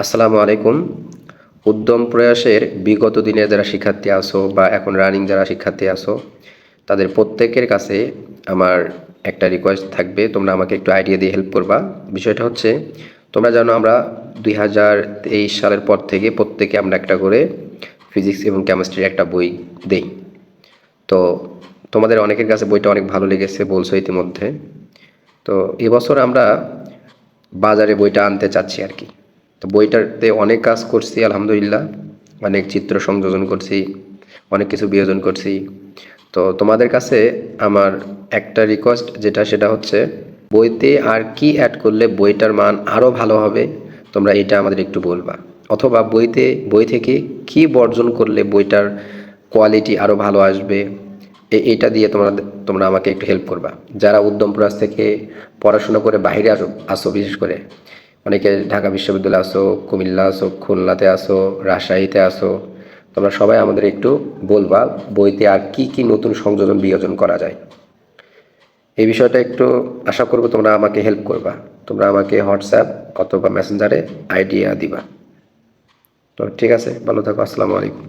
আসসালামু আলাইকুম। উদ্যম প্রয়াসের বিগত দিনের যারা শিক্ষার্থী আছো বা এখন রানিং যারা শিক্ষার্থী আছো, তাদের প্রত্যেকের কাছে আমার একটা রিকোয়েস্ট থাকবে, তোমরা আমাকে একটু আইডিয়া দিয়ে হেল্প করবা। বিষয়টা হচ্ছে, তোমরা জানো আমরা 2023 সালের পর থেকে প্রত্যেকে আমরা একটা করে ফিজিক্স এবং কেমিস্ট্রির একটা বই দেই। তো তোমাদের অনেকের কাছে বইটা অনেক ভালো লেগেছে বলছো ইতিমধ্যে। তো এবছর আমরা বাজারে বইটা আনতে চাচ্ছি আর কি। তো বইটাতে অনেক কাজ করছি আলহামদুলিল্লাহ, অনেক চিত্র সংযোজন করছি, অনেক কিছু বিয়োজন করছি। তো তোমাদের কাছে আমার একটা রিকোয়েস্ট সেটা হচ্ছে, বইতে আর কি অ্যাড করলে বইটার মান আরও ভালো হবে, তোমরা এটা আমাদের একটু বলবা। অথবা বই থেকে কি বর্জন করলে বইটার কোয়ালিটি আরও ভালো আসবে, এটা দিয়ে তোমরা আমাকে একটু হেল্প করবা। যারা উদ্যম প্রয়াস থেকে পড়াশোনা করে বাইরে আসো, বিশেষ করে অনেকে ঢাকা বিশ্ববিদ্যালয়ে আসো, কুমিল্লা আসো, খুলনাতে আসো, রাজশাহীতে আসো, তোমরা সবাই আমাদের একটু বলবা বইতে আর কি কি নতুন সংযোজন বিয়োজন করা যায়। এই বিষয়টা একটু আশা করবো তোমরা আমাকে হেল্প করবা। তোমরা আমাকে হোয়াটসঅ্যাপ অথবা মেসেঞ্জারে আইডিয়া দিবা। তো ঠিক আছে, ভালো থাকো, আসসালামু আলাইকুম।